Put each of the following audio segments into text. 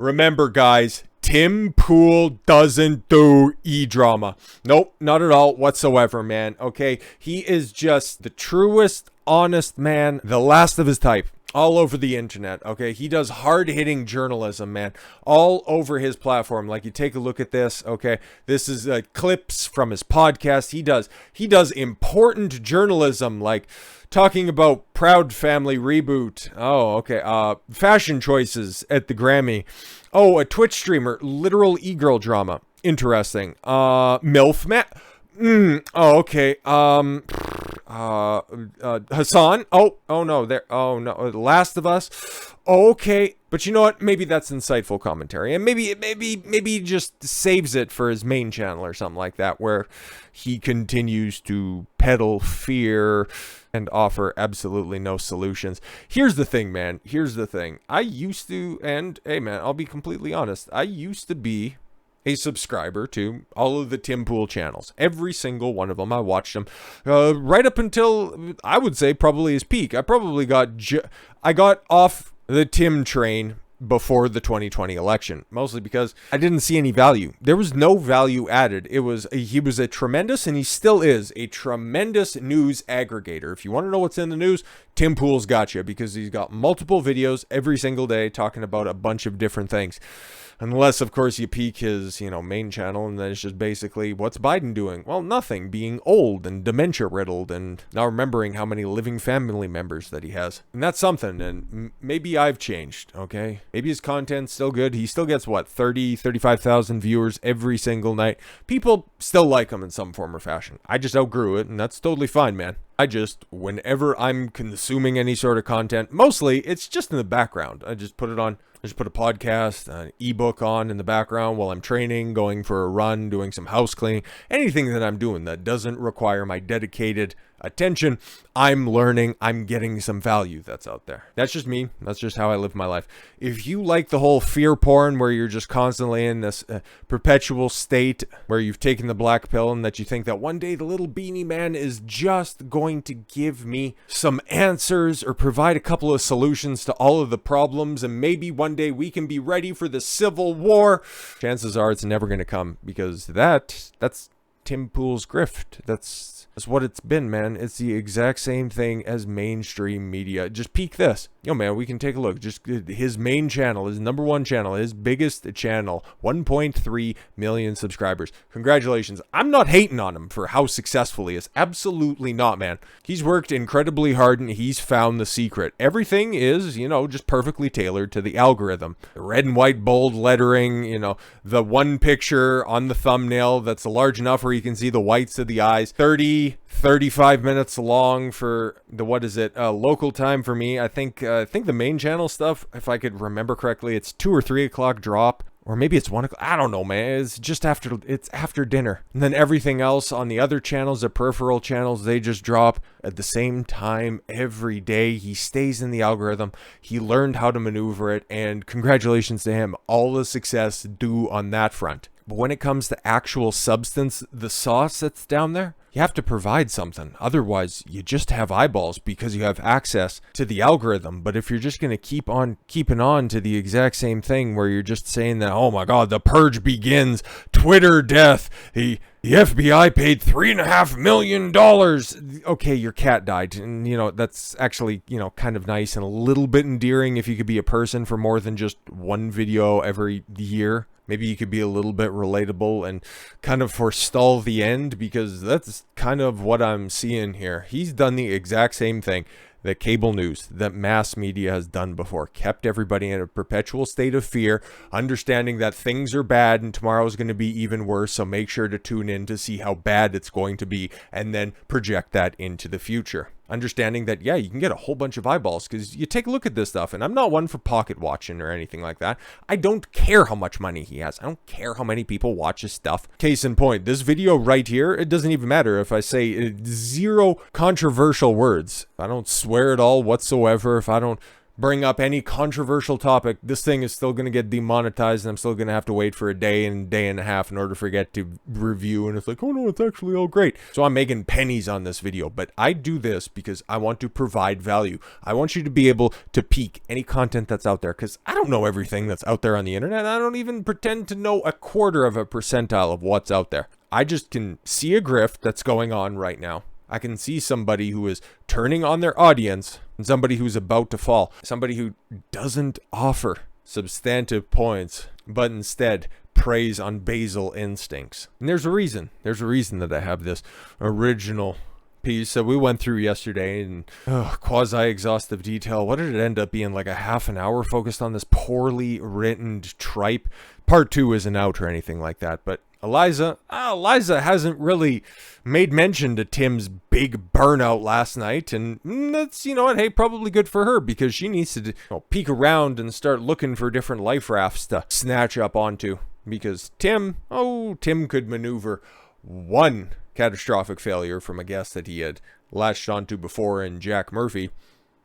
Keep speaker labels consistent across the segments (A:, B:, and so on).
A: Remember, guys, Tim Pool doesn't do e-drama. Nope, not at all whatsoever, man. Okay, he is just the truest, honest man, the last of his type. All over the internet, okay? He does hard-hitting journalism, man, all over his platform. Like, you take a look at this, okay? This is clips from his podcast. He does important journalism, like talking about Proud Family reboot. Oh, okay. Fashion choices at the Grammy. Oh, a Twitch streamer, literal e-girl drama. Interesting. MILF man. Oh, okay. Hassan. Oh no, there. Oh no, Last of Us. Okay, but you know what? Maybe that's insightful commentary, and maybe he just saves it for his main channel or something like that, where he continues to peddle fear and offer absolutely no solutions. Here's the thing, man. Here's the thing. I used to, and hey, man, I'll be completely honest. I used to be a subscriber to all of the Tim Pool channels. Every single one of them. I watched them right up until, I would say, probably his peak. I probably I got off the Tim train before the 2020 election, mostly because I didn't see any value. There was no value added. He was a tremendous, and he still is, a tremendous news aggregator. If you want to know what's in the news, Tim Pool's got you, because he's got multiple videos every single day talking about a bunch of different things. Unless, of course, you peek his, main channel, and then it's just basically, what's Biden doing? Well, nothing. Being old and dementia-riddled, and not remembering how many living family members that he has. And that's something, and maybe I've changed, okay? Maybe his content's still good. He still gets, 35,000 viewers every single night. People still like him in some form or fashion. I just outgrew it, and that's totally fine, man. Whenever I'm consuming any sort of content, mostly, it's just in the background. I just put it on. I just put a podcast, an ebook on in the background while I'm training, going for a run, doing some house cleaning, anything that I'm doing that doesn't require my dedicated attention. I'm learning, I'm getting some value that's out there. That's just me. That's just how I live my life. If you like the whole fear porn where you're just constantly in this perpetual state where you've taken the black pill and that you think that one day the little beanie man is just going to give me some answers or provide a couple of solutions to all of the problems, and maybe one day we can be ready for the Civil War, chances are it's never going to come, because that's Tim Pool's grift. That's what it's been, man. It's the exact same thing as mainstream media. Just peek this. Man, we can take a look. Just his main channel, his number one channel, his biggest channel, 1.3 million subscribers. Congratulations. I'm not hating on him for how successful he is. Absolutely not, man. He's worked incredibly hard, and he's found the secret. Everything is, just perfectly tailored to the algorithm. The red and white bold lettering, the one picture on the thumbnail that's large enough where you can see the whites of the eyes. 35 minutes long for the, local time for me. I think the main channel stuff, if I could remember correctly, it's 2 or 3 o'clock drop, or maybe it's 1 o'clock. I don't know, man. It's after dinner. And then everything else on the other channels, the peripheral channels, they just drop at the same time every day. He stays in the algorithm. He learned how to maneuver it, and congratulations to him. All the success due on that front. But when it comes to actual substance, the sauce that's down there, you have to provide something. Otherwise, you just have eyeballs because you have access to the algorithm. But if you're just going to keep on keeping on to the exact same thing where you're just saying that, oh my God, the purge begins, Twitter death, the FBI paid $3.5 million. Okay, your cat died. And, that's actually, kind of nice and a little bit endearing if you could be a person for more than just one video every year. Maybe you could be a little bit relatable and kind of forestall the end, because that's kind of what I'm seeing here. He's done the exact same thing that cable news, that mass media has done before. Kept everybody in a perpetual state of fear, understanding that things are bad and tomorrow is going to be even worse, so make sure to tune in to see how bad it's going to be, and then project that into the future. Understanding that, yeah, you can get a whole bunch of eyeballs, because you take a look at this stuff, and I'm not one for pocket watching or anything like that. I don't care how much money he has. I don't care how many people watch his stuff. Case in point, this video right here, it doesn't even matter if I say 0 controversial words. If I don't swear at all whatsoever, if I don't bring up any controversial topic, this thing is still going to get demonetized, and I'm still going to have to wait for a day and a half in order to get to review, and it's like, oh no, it's actually all great. So I'm making pennies on this video, but I do this because I want to provide value. I want you to be able to peek any content that's out there, because I don't know everything that's out there on the internet. I don't even pretend to know a quarter of a percentile of what's out there. I just can see a grift that's going on right now. I can see somebody who is turning on their audience and somebody who's about to fall. Somebody who doesn't offer substantive points, but instead preys on basal instincts. And there's a reason. There's a reason that I have this original piece that we went through yesterday in quasi-exhaustive detail. What did it end up being, like a half an hour focused on this poorly written tripe? Part 2 isn't out or anything like that, but Eliza hasn't really made mention to Tim's big burnout last night, and that's, you know what, hey, probably good for her, because she needs to peek around and start looking for different life rafts to snatch up onto, because Tim could maneuver one catastrophic failure from a guest that he had latched onto before in Jack Murphy.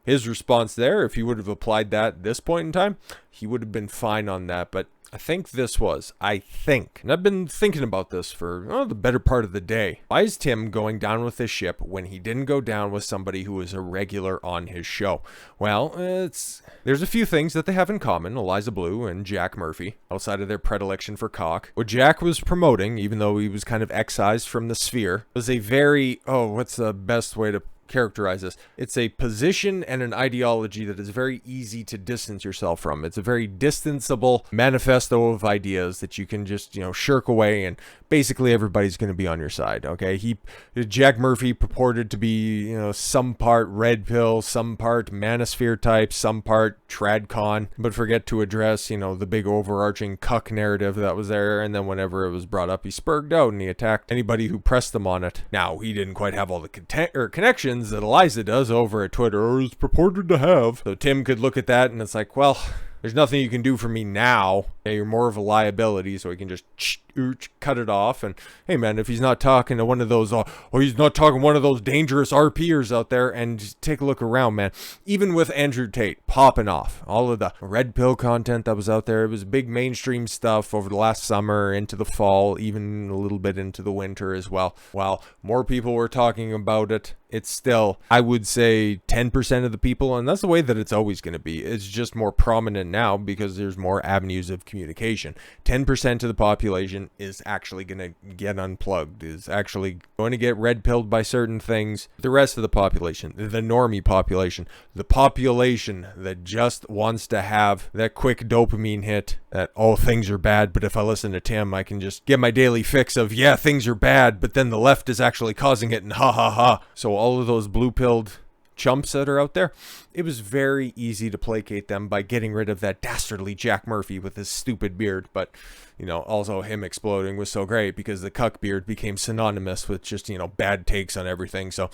A: His response there, if he would have applied that at this point in time, he would have been fine on that, but I think, and I've been thinking about this for the better part of the day. Why is Tim going down with this ship when he didn't go down with somebody who was a regular on his show? Well, there's a few things that they have in common, Eliza Bleu and Jack Murphy, outside of their predilection for cock. What Jack was promoting, even though he was kind of excised from the sphere, was a very, what's the best way to characterize this? It's a position and an ideology that is very easy to distance yourself from. It's a very distanceable manifesto of ideas that you can just, shirk away, and basically everybody's going to be on your side. Okay, Jack Murphy purported to be, some part red pill, some part manosphere type, some part tradcon, but forget to address, the big overarching cuck narrative that was there. And then whenever it was brought up, he spurged out and he attacked anybody who pressed him on it. Now, he didn't quite have all the connections that Eliza does over at Twitter, or is purported to have. So Tim could look at that and it's like, well, there's nothing you can do for me now. Okay, you're more of a liability, so he can just cut it off. And hey man, if he's not talking to one of those, he's not talking one of those dangerous RPers out there, and just take a look around, man. Even with Andrew Tate popping off, all of the red pill content that was out there, it was big mainstream stuff over the last summer, into the fall, even a little bit into the winter as well. While more people were talking about it, it's still, I would say, 10% of the people, and that's the way that it's always going to be. It's just more prominent now because there's more avenues of communication. 10% of the population is actually going to get unplugged, is actually going to get red pilled by certain things. The rest of the population, the normie population, the population that just wants to have that quick dopamine hit that, things are bad, but if I listen to Tim, I can just get my daily fix of, yeah, things are bad, but then the left is actually causing it, and ha ha ha. So all of those blue-pilled chumps that are out there, it was very easy to placate them by getting rid of that dastardly Jack Murphy with his stupid beard. But, also him exploding was so great because the cuck beard became synonymous with just, bad takes on everything. So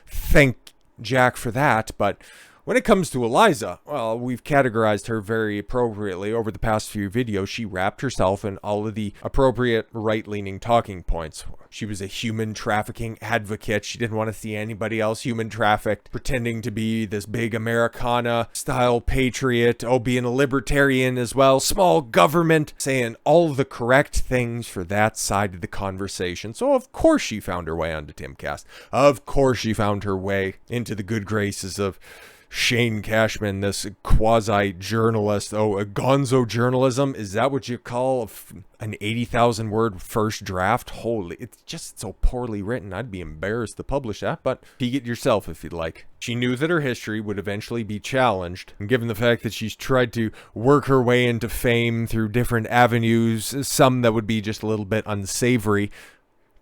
A: thank Jack for that. But when it comes to Eliza, well, we've categorized her very appropriately over the past few videos. She wrapped herself in all of the appropriate right-leaning talking points. She was a human trafficking advocate. She didn't want to see anybody else human trafficked, pretending to be this big Americana-style patriot, being a libertarian as well, small government, saying all the correct things for that side of the conversation. So of course she found her way onto Timcast. Of course she found her way into the good graces of Shane Cashman, this quasi-journalist. A gonzo journalism? Is that what you call an 80,000 word first draft? Holy, it's just so poorly written. I'd be embarrassed to publish that, but peek it yourself if you'd like. She knew that her history would eventually be challenged, and given the fact that she's tried to work her way into fame through different avenues, some that would be just a little bit unsavory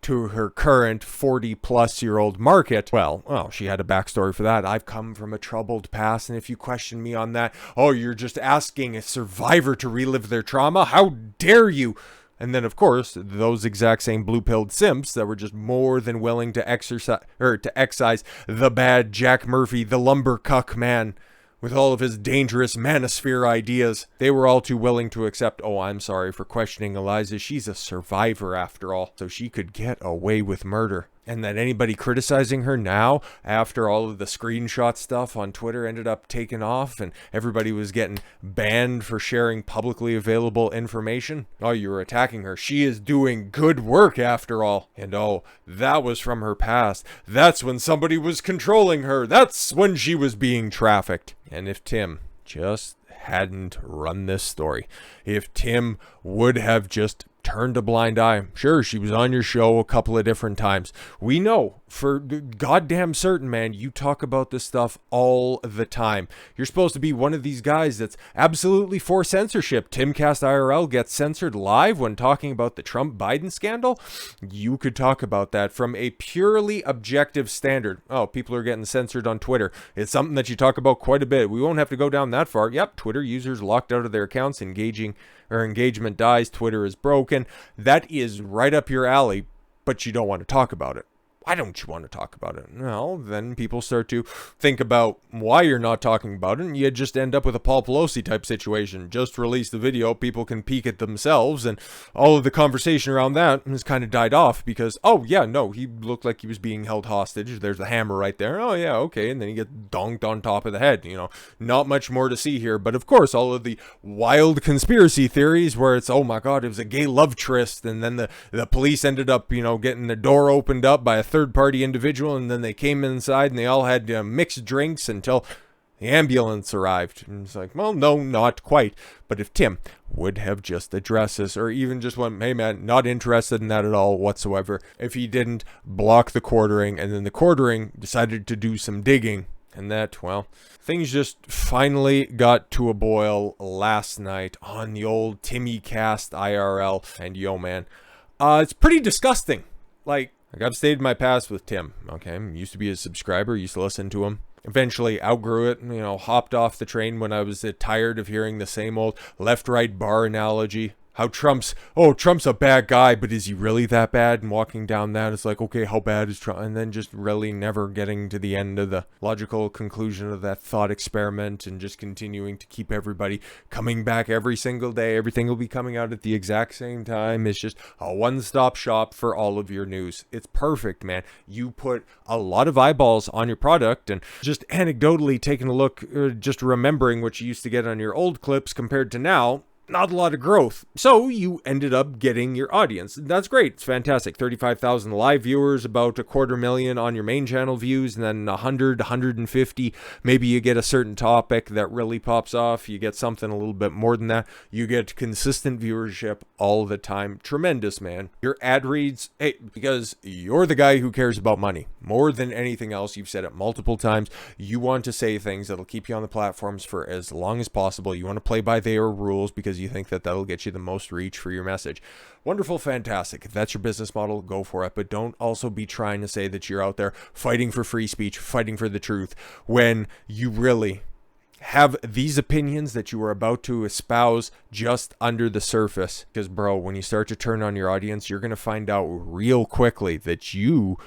A: to her current 40-plus-year-old market, well, she had a backstory for that. I've come from a troubled past, and if you question me on that, you're just asking a survivor to relive their trauma? How dare you? And then, of course, those exact same blue-pilled simps that were just more than willing to excise the bad Jack Murphy, the lumber cuck man, with all of his dangerous manosphere ideas. They were all too willing to accept, I'm sorry for questioning Eliza. She's a survivor after all, so she could get away with murder. And that anybody criticizing her now, after all of the screenshot stuff on Twitter ended up taking off and everybody was getting banned for sharing publicly available information, oh, you were attacking her. She is doing good work after all. And oh, that was from her past. That's when somebody was controlling her. That's when she was being trafficked. And if Tim just hadn't run this story, if Tim would have just turned a blind eye. Sure, she was on your show a couple of different times. We know for goddamn certain, man, you talk about this stuff all the time. You're supposed to be one of these guys that's absolutely for censorship. Timcast IRL gets censored live when talking about the Trump-Biden scandal. You could talk about that from a purely objective standard. Oh, people are getting censored on Twitter. It's something that you talk about quite a bit. We won't have to go down that far. Yep, Twitter users locked out of their accounts, engagement dies, Twitter is broken. That is right up your alley, but you don't want to talk about it. Why don't you want to talk about it? Well, then people start to think about why you're not talking about it, and you just end up with a Paul Pelosi type situation. Just release the video, people can peek at themselves, and all of the conversation around that has kind of died off because, oh yeah, no, he looked like he was being held hostage. There's the hammer right there. Oh yeah, okay, and then he gets donked on top of the head. Not much more to see here, but of course, all of the wild conspiracy theories where it's, oh my God, it was a gay love tryst, and then the police ended up, getting the door opened up by a third-party individual, and then they came inside and they all had mixed drinks until the ambulance arrived. And it's like, well, no, not quite. But if Tim would have just addressed this, or even just went, hey man, not interested in that at all whatsoever, if he didn't block the quartering, and then the quartering decided to do some digging, and that, well, things just finally got to a boil last night on the old Timcast IRL. And yo, man, it's pretty disgusting. Like I've stayed in my past with Tim, okay? Used to be a subscriber, used to listen to him. Eventually outgrew it, hopped off the train when I was tired of hearing the same old left-right bar analogy. How Trump's a bad guy, but is he really that bad? And walking down that, it's like, okay, how bad is Trump? And then just really never getting to the end of the logical conclusion of that thought experiment, and just continuing to keep everybody coming back every single day. Everything will be coming out at the exact same time. It's just a one-stop shop for all of your news. It's perfect, man. You put a lot of eyeballs on your product, and just anecdotally taking a look, just remembering what you used to get on your old clips compared to now, not a lot of growth. So you ended up getting your audience. That's great. It's fantastic. 35,000 live viewers, about 250,000 on your main channel views, and then 100, 150. Maybe you get a certain topic that really pops off. You get something a little bit more than that. You get consistent viewership all the time. Tremendous, man. Your ad reads, hey, because you're the guy who cares about money more than anything else. You've said it multiple times. You want to say things that'll keep you on the platforms for as long as possible. You want to play by their rules because you think that that'll get you the most reach for your message. Wonderful, fantastic. If that's your business model, go for it. But don't also be trying to say that you're out there fighting for free speech, fighting for the truth, when you really have these opinions that you are about to espouse just under the surface. Because, bro, when you start to turn on your audience, you're going to find out real quickly that you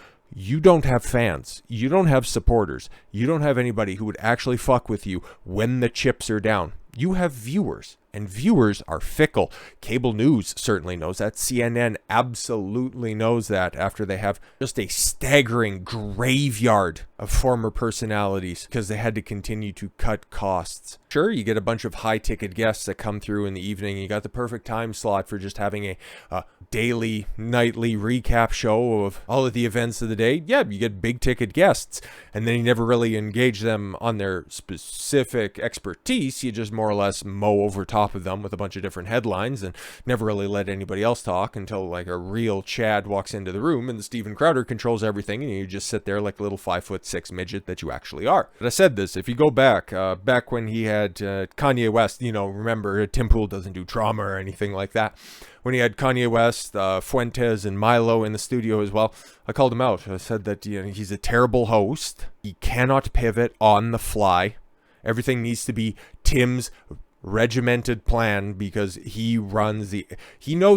A: don't have fans. You don't have supporters. You don't have anybody who would actually fuck with you when the chips are down. You have viewers, and viewers are fickle. Cable news certainly knows that. CNN absolutely knows that after they have just a staggering graveyard of former personalities because they had to continue to cut costs. Sure, you get a bunch of high-ticket guests that come through in the evening. You got the perfect time slot for just having a daily, nightly recap show of all of the events of the day. Yeah, you get big-ticket guests, and then you never really engage them on their specific expertise. You just more or less mow over top of them with a bunch of different headlines and never really let anybody else talk until like a real Chad walks into the room and Steven Crowder controls everything, and you just sit there like a little 5'6" midget that you actually are. But I said this, if you go back when he had Kanye West, remember Tim Pool doesn't do trauma or anything like that. When he had Kanye West, Fuentes, and Milo in the studio as well, I called him out. I said that he's a terrible host. He cannot pivot on the fly. Everything needs to be Tim's regimented plan because he knows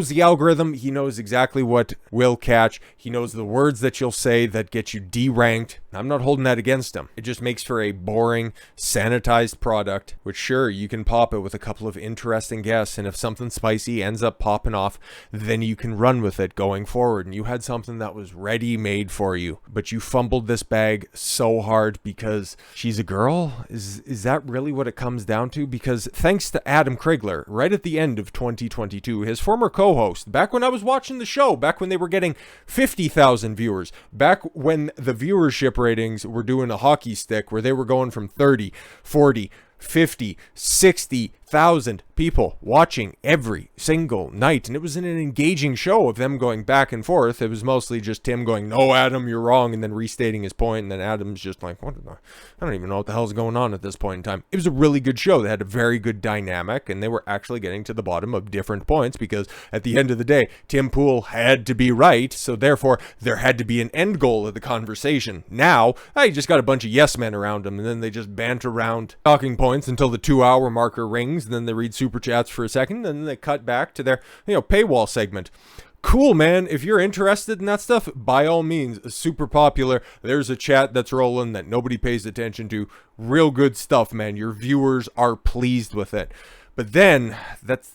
A: the algorithm. He knows exactly what will catch. He knows the words that you'll say that get you deranked. I'm not holding that against him. It just makes for a boring, sanitized product, which sure, you can pop it with a couple of interesting guests, and if something spicy ends up popping off, then you can run with it going forward, and you had something that was ready-made for you. But you fumbled this bag so hard because she's a girl? Is that really what it comes down to? Because thanks to Adam Krigler, right at the end of 2022, his former co-host, back when I was watching the show, back when they were getting 50,000 viewers, back when the viewership ratings were doing a hockey stick where they were going from 30, 40, 50, 60,000 people watching every single night. And it was an engaging show of them going back and forth. It was mostly just Tim going, no, Adam, you're wrong, and then restating his point. And then Adam's just like, what? I don't even know what the hell's going on at this point in time. It was a really good show. They had a very good dynamic, and they were actually getting to the bottom of different points because at the end of the day, Tim Pool had to be right. So therefore, there had to be an end goal of the conversation. Now, you just got a bunch of yes men around him, and then they just banter around talking points until the 2-hour marker rings, and then they read super chats for a second, and then they cut back to their paywall segment. Cool, man. If you're interested in that stuff, by all means, super popular. There's a chat that's rolling that nobody pays attention to. Real good stuff, man. Your viewers are pleased with it. But then that's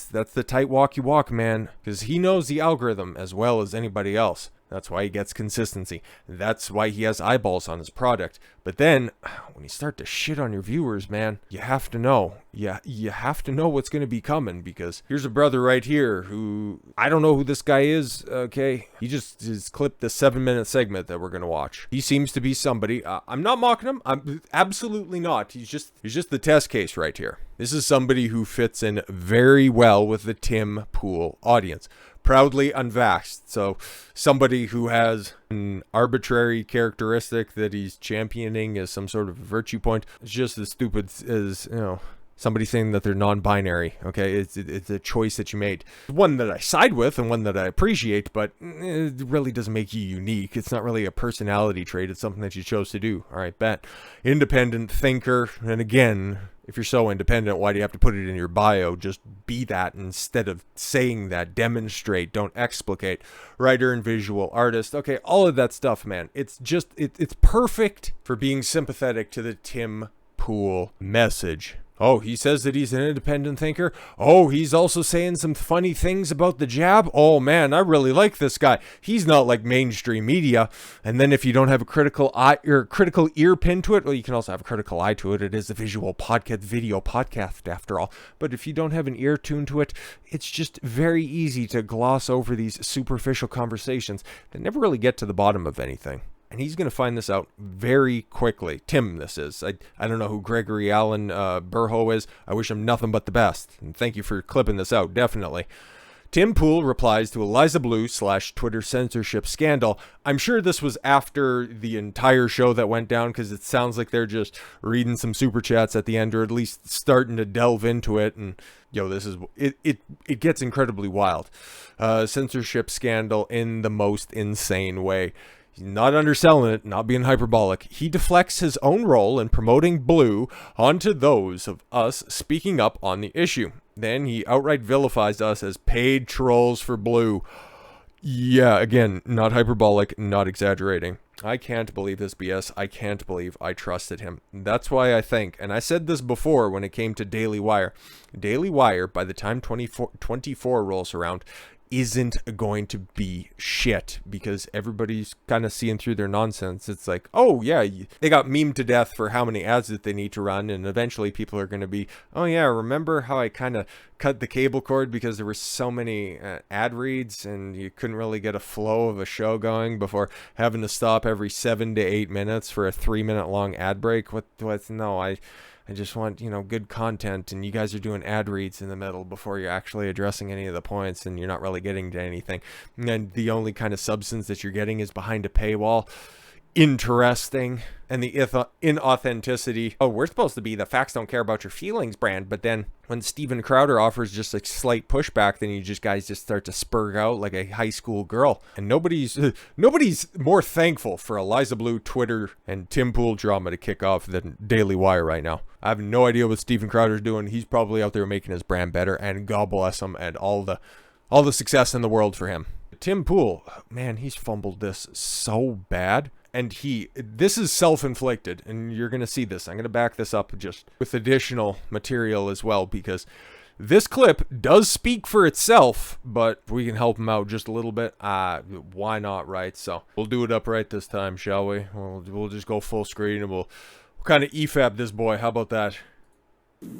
A: the tight walk you walk, man, because he knows the algorithm as well as anybody else. That's why he gets consistency. That's why he has eyeballs on his product. But then, when you start to shit on your viewers, man, you have to know. You have to know what's going to be coming, because here's a brother right here who, I don't know who this guy is, okay? He just clipped the 7-minute segment that we're going to watch. He seems to be somebody, I'm not mocking him. I'm absolutely not. He's just the test case right here. This is somebody who fits in very well with the Tim Pool audience. Proudly unvaxxed, so somebody who has an arbitrary characteristic that he's championing as some sort of virtue point. It's just as stupid as, somebody saying that they're non-binary, okay? It's a choice that you made. One that I side with and one that I appreciate, but it really doesn't make you unique. It's not really a personality trait. It's something that you chose to do. All right, bet. Independent thinker, and again, if you're so independent, why do you have to put it in your bio? Just be that instead of saying that. Demonstrate, don't explicate. Writer and visual artist. Okay, all of that stuff, man. It's just, it's perfect for being sympathetic to the Tim Pool message. Oh, he says that he's an independent thinker. Oh, he's also saying some funny things about the jab. Oh, man, I really like this guy. He's not like mainstream media. And then if you don't have a critical eye or critical ear pin to it, well, you can also have a critical eye to it. It is a visual podcast, video podcast after all. But if you don't have an ear tuned to it, it's just very easy to gloss over these superficial conversations that never really get to the bottom of anything. And he's going to find this out very quickly. Tim, this is. I don't know who Gregory Allen Burho is. I wish him nothing but the best. And thank you for clipping this out, definitely. Tim Pool replies to Eliza Bleu / Twitter censorship scandal. I'm sure this was after the entire show that went down, because it sounds like they're just reading some super chats at the end, or at least starting to delve into it. And this is it gets incredibly wild. Censorship scandal in the most insane way. He's not underselling it, not being hyperbolic. He deflects his own role in promoting Blue onto those of us speaking up on the issue. Then he outright vilifies us as paid trolls for Blue. Yeah, again, not hyperbolic, not exaggerating. I can't believe this BS. I can't believe I trusted him. That's why I think, and I said this before when it came to Daily Wire. Daily Wire, by the time 24 rolls around, isn't going to be shit, because everybody's kind of seeing through their nonsense. It's like, oh yeah, they got memed to death for how many ads that they need to run, and eventually people are going to be, oh yeah, remember how I kind of cut the cable cord because there were so many ad reads and you couldn't really get a flow of a show going before having to stop every 7 to 8 minutes for a 3-minute long ad break? I just want, good content, and you guys are doing ad reads in the middle before you're actually addressing any of the points, and you're not really getting to anything. And the only kind of substance that you're getting is behind a paywall. Interesting. And the inauthenticity. Oh, we're supposed to be the facts don't care about your feelings brand, but then when Steven Crowder offers just a slight pushback, then you guys just start to spurg out like a high school girl. And nobody's more thankful for Eliza Bleu, Twitter, and Tim Pool drama to kick off than Daily Wire right now. I have no idea what Steven Crowder's doing. He's probably out there making his brand better, and God bless him, and all the success in the world for him. Tim Pool, man, he's fumbled this so bad. And this is self-inflicted, and you're going to see this. I'm going to back this up just with additional material as well, because this clip does speak for itself, but if we can help him out just a little bit, why not, right? So we'll do it upright this time, shall we? We'll just go full screen, and we'll kind of EFAB this boy. How about that?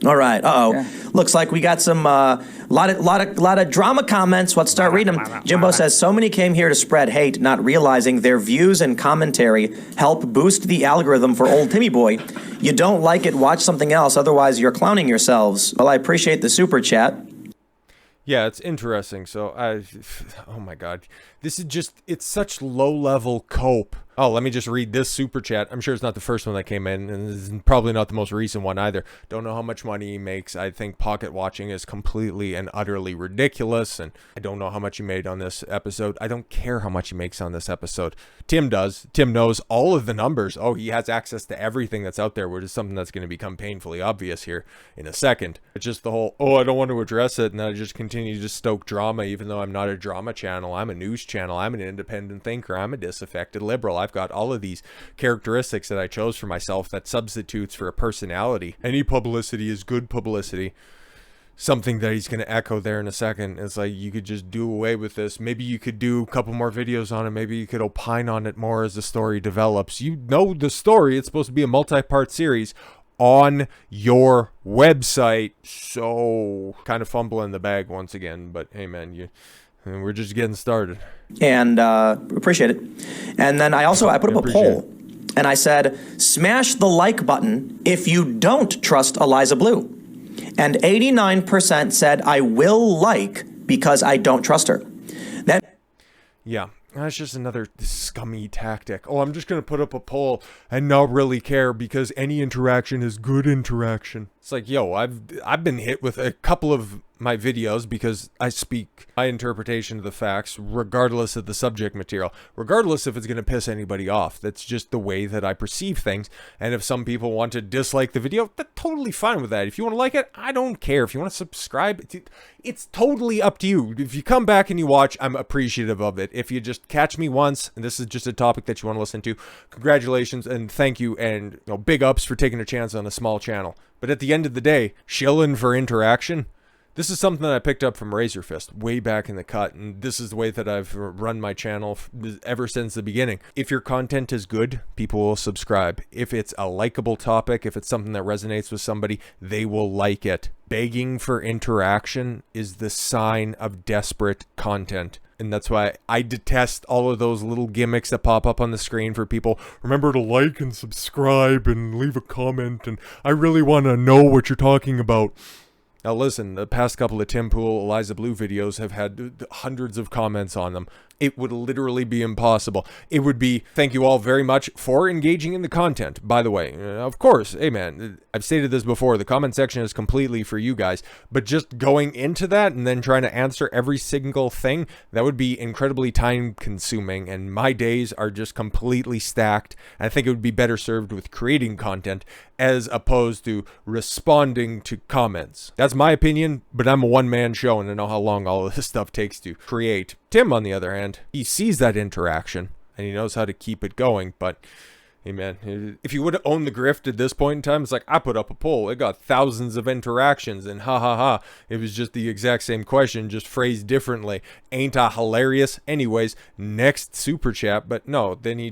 B: All right. Yeah. Looks like we got some lot of drama comments. Let's start reading them. Jimbo says, so many came here to spread hate, not realizing their views and commentary help boost the algorithm for old Timmy boy. You don't like it, watch something else. Otherwise, you're clowning yourselves. Well, I appreciate the super chat.
A: Yeah, it's interesting. So oh my God, this is it's such low-level cope. Oh, let me just read this super chat. I'm sure it's not the first one that came in, and this is probably not the most recent one either. Don't know how much money he makes. I think pocket watching is completely and utterly ridiculous, and I don't know how much he made on this episode. I don't care how much he makes on this episode. Tim does. Tim knows all of the numbers. Oh, he has access to everything that's out there, which is something that's going to become painfully obvious here in a second. It's just the whole, I don't want to address it, and I just continue to stoke drama, even though I'm not a drama channel. I'm a news channel. I'm an independent thinker. I'm a disaffected liberal. I've got all of these characteristics that I chose for myself that substitutes for a personality. Any publicity is good publicity. Something that he's going to echo there in a second. It's like, you could just do away with this. Maybe you could do a couple more videos on it. Maybe you could opine on it more as the story develops. You know the story. It's supposed to be a multi-part series on your website. So kind of fumbling the bag once again, but hey man, we're just getting started. And
B: appreciate it. And then I put up a poll, and I said, smash the like button if you don't trust Eliza Bleu. And 89% said I will like because I don't trust her.
A: Yeah. That's just another scummy tactic. Oh, I'm just going to put up a poll and not really care because any interaction is good interaction. It's like, yo, I've been hit with a couple of my videos because I speak my interpretation of the facts regardless of the subject material, regardless if it's going to piss anybody off. That's just the way that I perceive things. And if some people want to dislike the video, that's totally fine with that. If you want to like it, I don't care. If you want to subscribe, it's totally up to you. If you come back and you watch, I'm appreciative of it. If you just catch me once, and this is just a topic that you want to listen to, congratulations and thank you, and big ups for taking a chance on a small channel. But at the end of the day, shilling for interaction, this is something that I picked up from Razor Fist way back in the cut, and this is the way that I've run my channel ever since the beginning. If your content is good, people will subscribe. If it's a likable topic, if it's something that resonates with somebody, they will like it. Begging for interaction is the sign of desperate content. And that's why I detest all of those little gimmicks that pop up on the screen for people. Remember to like and subscribe and leave a comment, and I really want to know what you're talking about. Now listen, the past couple of Tim Pool, Eliza Bleu videos have had hundreds of comments on them. It would literally be impossible. It would be, thank you all very much for engaging in the content. By the way, of course, hey man, I've stated this before, the comment section is completely for you guys, but just going into that and then trying to answer every single thing, that would be incredibly time consuming, and my days are just completely stacked. I think it would be better served with creating content as opposed to responding to comments. That's my opinion, but I'm a one-man show and I know how long all of this stuff takes to create. Tim, on the other hand, he sees that interaction and he knows how to keep it going. But hey man, if you would have owned the grift at this point in time, it's like, I put up a poll, it got thousands of interactions, and ha ha ha, it was just the exact same question, just phrased differently. Ain't I hilarious? Anyways, next super chat. But no, then he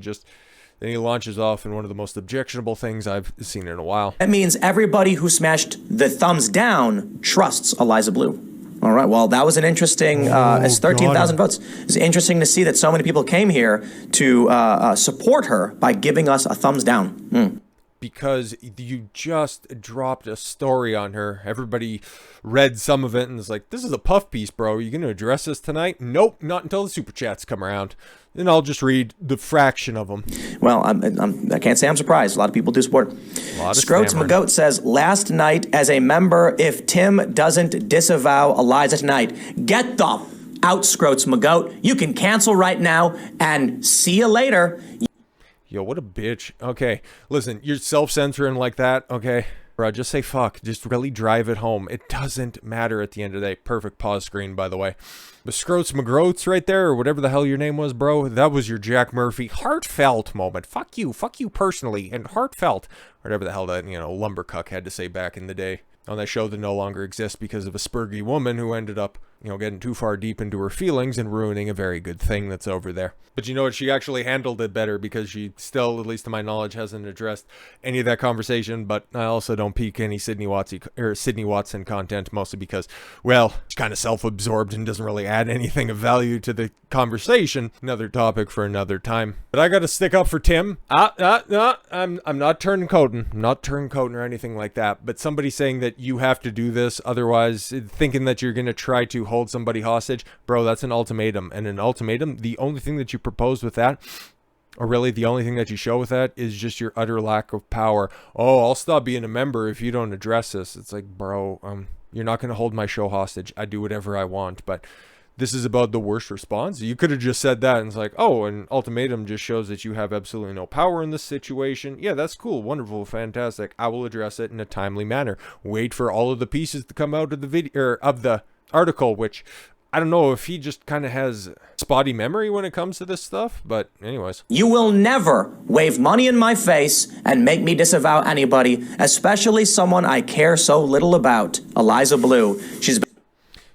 A: launches off in one of the most objectionable things I've seen in a while.
B: That means everybody who smashed the thumbs down trusts Eliza Bleu. All right, well, that was an interesting, it's 13,000 votes. It's interesting to see that so many people came here to support her by giving us a thumbs down.
A: Because you just dropped a story on her. Everybody read some of it and was like, this is a puff piece, bro. Are you going to address this tonight? Nope, not until the super chats come around. Then I'll just read the fraction of them.
B: Well, I can't say I'm surprised. A lot of people do support. Scroats McGoat says, last night as a member, if Tim doesn't disavow Eliza tonight, get the out, Scroats McGoat. You can cancel right now and see you later.
A: Yo, what a bitch. Okay, listen, you're self-censoring like that, okay? Bro, just say fuck. Just really drive it home. It doesn't matter at the end of the day. Perfect pause screen, by the way. The Scroats McGroats right there, or whatever the hell your name was, bro. That was your Jack Murphy heartfelt moment. Fuck you personally, and heartfelt. Whatever the hell that, lumbercuck had to say back in the day. On that show that no longer exists because of a spurgy woman who ended up, getting too far deep into her feelings and ruining a very good thing that's over there. But you know what? She actually handled it better because she still, at least to my knowledge, hasn't addressed any of that conversation. But I also don't peek any Sydney Watson content, mostly because, well, she's kind of self-absorbed and doesn't really add anything of value to the conversation. Another topic for another time. But I got to stick up for Tim. I'm not turncoating. I'm not turncoating or anything like that. But somebody saying that you have to do this, otherwise thinking that you're going to try to hold somebody hostage, bro, that's an ultimatum. And an ultimatum, the only thing that you propose with that, or really the only thing that you show with that, is just your utter lack of power. Oh, I'll stop being a member if you don't address this. It's like, bro, you're not going to hold my show hostage. I do whatever I want, but this is about the worst response. You could have just said that and it's like, oh, an ultimatum just shows that you have absolutely no power in this situation. Yeah, that's cool, wonderful, fantastic. I will address it in a timely manner. Wait for all of the pieces to come out of the video, or of the article, which I don't know if he just kind of has spotty memory when it comes to this stuff, but anyways.
B: You will never wave money in my face and make me disavow anybody, especially someone I care so little about. Eliza Bleu.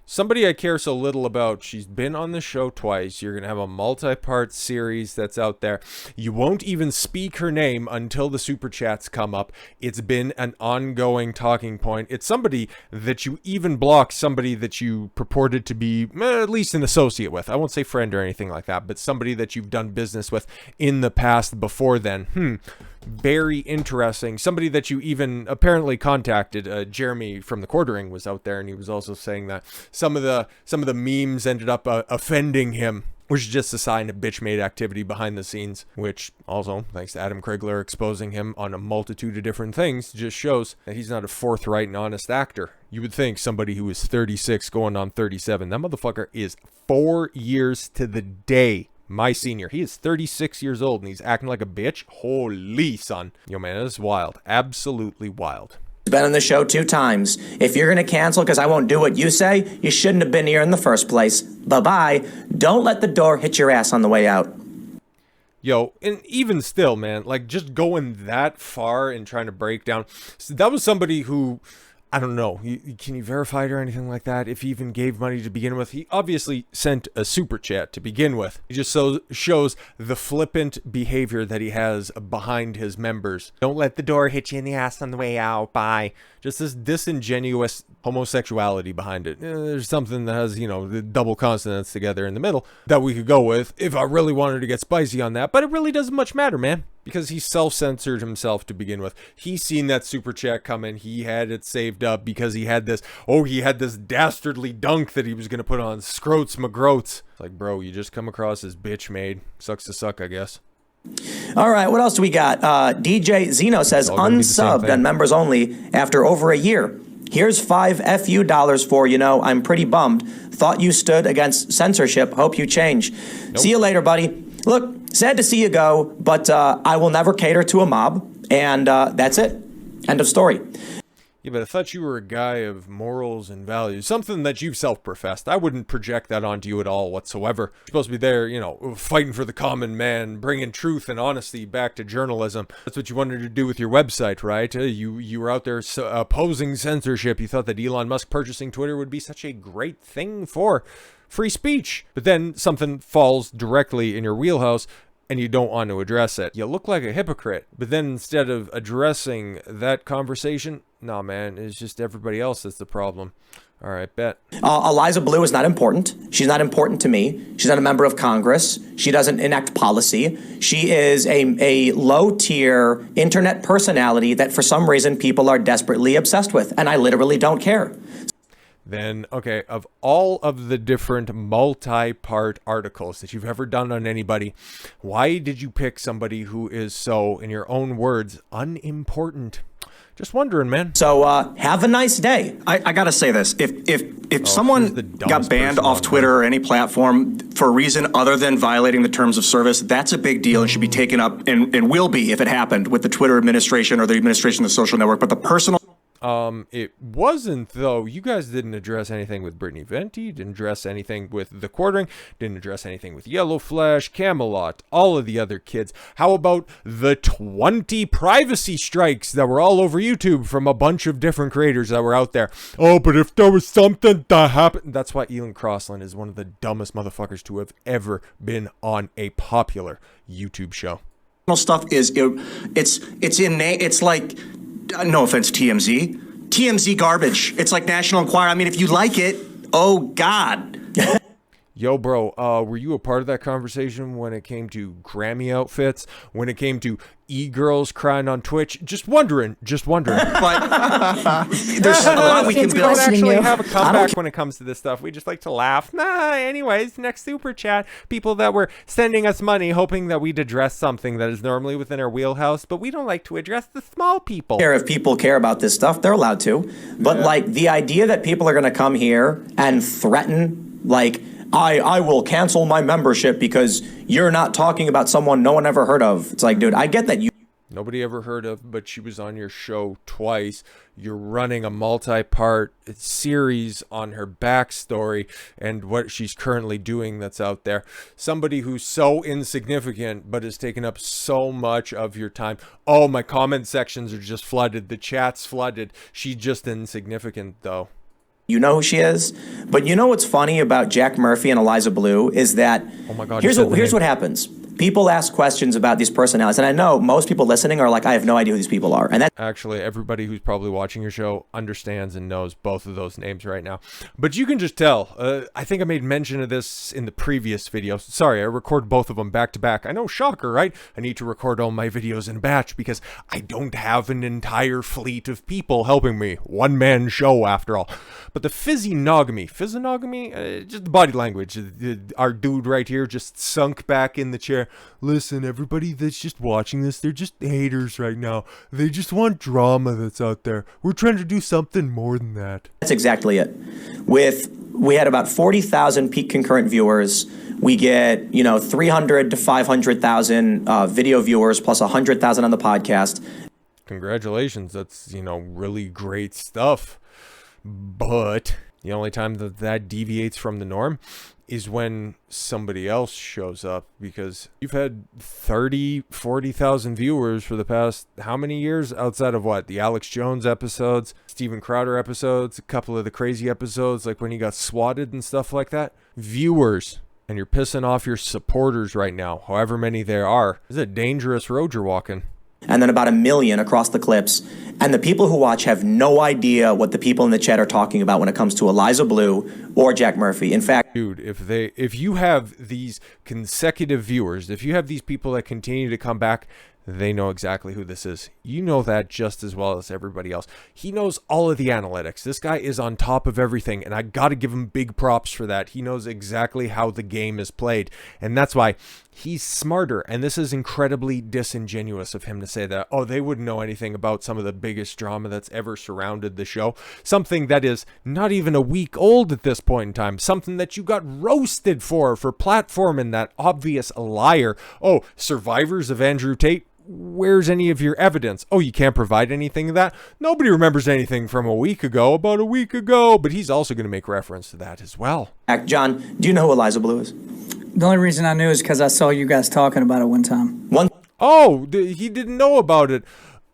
A: Somebody I care so little about. She's been on the show twice. You're going to have a multi-part series that's out there. You won't even speak her name until the super chats come up. It's been an ongoing talking point. It's somebody that you even blocked, somebody that you purported to be at least an associate with. I won't say friend or anything like that, but somebody that you've done business with in the past before then. Very interesting. Somebody that you even apparently contacted. Jeremy from the Quartering was out there, and he was also saying that some of the memes ended up offending him, which is just a sign of bitch-made activity behind the scenes, which also, thanks to Adam Krigler exposing him on a multitude of different things, just shows that he's not a forthright and honest actor. You would think somebody who is 36 going on 37, that motherfucker is 4 years to the day my senior. He is 36 years old and he's acting like a bitch. Holy son. Yo, man, this is wild. Absolutely wild.
B: Been on the show 2 times. If you're going to cancel because I won't do what you say, you shouldn't have been here in the first place. Bye-bye. Don't let the door hit your ass on the way out.
A: Yo, and even still, man, like just going that far and trying to break down. So that was somebody who, I don't know, can you verify it or anything like that? If he even gave money to begin with, he obviously sent a super chat to begin with. He just shows the flippant behavior that he has behind his members. Don't let the door hit you in the ass on the way out. Bye. Just this disingenuous homosexuality behind it. There's something that has, the double consonants together in the middle that we could go with if I really wanted to get spicy on that. But it really doesn't much matter, man. Because he self-censored himself to begin with. He seen that super chat coming. He had it saved up because he had this dastardly dunk that he was going to put on Scroats McGroats. It's like, bro, you just come across as bitch made. Sucks to suck, I guess.
B: All right, what else do we got? DJ Zeno says, unsubbed and members only after over a year. Here's $5 FU for I'm pretty bummed. Thought you stood against censorship. Hope you change. Nope. See you later, buddy. Look, sad to see you go, but I will never cater to a mob, and that's it. End of story.
A: Yeah, but I thought you were a guy of morals and values, something that you've self-professed. I wouldn't project that onto you at all whatsoever. You're supposed to be there, fighting for the common man, bringing truth and honesty back to journalism. That's what you wanted to do with your website, right? You were out there opposing censorship. You thought that Elon Musk purchasing Twitter would be such a great thing for free speech. But then something falls directly in your wheelhouse and you don't want to address it. You look like a hypocrite. But then instead of addressing that conversation, nah, man, it's just everybody else that's the problem. All right, bet.
B: Eliza Bleu is not important. She's not important to me. She's not a member of Congress. She doesn't enact policy. She is a low-tier internet personality that for some reason people are desperately obsessed with, and I literally don't care.
A: Then, okay, of all of the different multi-part articles that you've ever done on anybody, why did you pick somebody who is so, in your own words, unimportant? Just wondering, man.
B: So, have a nice day.
C: I gotta say this. If someone got banned off Twitter or any platform for a reason other than violating the terms of service, that's a big deal and should be taken up and will be if it happened with the Twitter administration or the administration of the social network. But the personal
A: It wasn't, though. You guys didn't address anything with Brittany Venti, didn't address anything with The Quartering, didn't address anything with Yellow Flash, Camelot, all of the other kids. How about the 20 privacy strikes that were all over YouTube from a bunch of different creators that were out there? Oh, but if there was something that happened... That's why Elon Crossland is one of the dumbest motherfuckers to have ever been on a popular YouTube show.
C: Stuff is it's like, no offense, TMZ garbage. It's like National Enquirer. I mean, if you like it, oh God.
A: Yo, bro, were you a part of that conversation when it came to Grammy outfits? When it came to e-girls crying on Twitch? Just wondering.
C: But there's a lot we can
A: We
C: build.
A: don't actually have a comeback when it comes to this stuff. We just like to laugh. Anyways, next super chat. People that were sending us money hoping that we'd address something that is normally within our wheelhouse, but we don't like to address the small people.
B: If people care about this stuff, they're allowed to. But like the idea that people are going to come here and threaten, like, I will cancel my membership because you're not talking about someone no one ever heard of. It's like, dude, I get that you...
A: Nobody ever heard of, but she was on your show twice. You're running a multi-part series on her backstory and what she's currently doing that's out there. Somebody who's so insignificant, but has taken up so much of your time. Oh, my comment sections are just flooded. The chat's flooded. She's just insignificant, though.
B: You know who she is, but you know what's funny about Jack Murphy and Eliza Bleu is that
A: Oh my God,
B: here's what happens. People ask questions about these personalities, and I know most people listening are like, I have no idea who these people are. And that
A: Actually, everybody who's probably watching your show understands and knows both of those names right now. But you can just tell. I think I made mention of this in the previous video. Sorry, I record both of them back to back. I know, shocker, right? I need to record all my videos in a batch because I don't have an entire fleet of people helping me. One-man show, after all. But the physiognomy, just the body language. Our dude right here just sunk back in the chair. Listen, everybody that's just watching this, they're just haters right now. They just want drama that's out there. We're trying to do something more than that.
B: That's exactly it. We had about 40,000 peak concurrent viewers. We get, 300 to 500,000 video viewers plus 100,000 on the podcast.
A: Congratulations. That's, really great stuff. But the only time that deviates from the norm is when somebody else shows up, because you've had 30, 40,000 viewers for the past how many years outside of what? The Alex Jones episodes, Steven Crowder episodes, a couple of the crazy episodes like when he got swatted and stuff like that. Viewers. And you're pissing off your supporters right now, however many there are. This is a dangerous road you're walking.
B: And then about 1 million across the clips. And the people who watch have no idea what the people in the chat are talking about when it comes to Eliza Bleu or Jack Murphy. In fact,
A: dude, if you have these consecutive viewers, if you have these people that continue to come back, they know exactly who this is. You know that just as well as everybody else. He knows all of the analytics. This guy is on top of everything, and I gotta give him big props for that. He knows exactly how the game is played, and that's why he's smarter. And this is incredibly disingenuous of him to say that, oh, they wouldn't know anything about some of the biggest drama that's ever surrounded the show. Something that is not even a week old at this point in time. Something that you got roasted for platforming that obvious liar. Oh, survivors of Andrew Tate? Where's any of your evidence? Oh, you can't provide anything of that? Nobody remembers anything from about a week ago, but he's also going to make reference to that as well.
B: John, do you know who Eliza Bleu is?
D: The only reason I knew is because I saw you guys talking about it one time.
A: Oh, he didn't know about it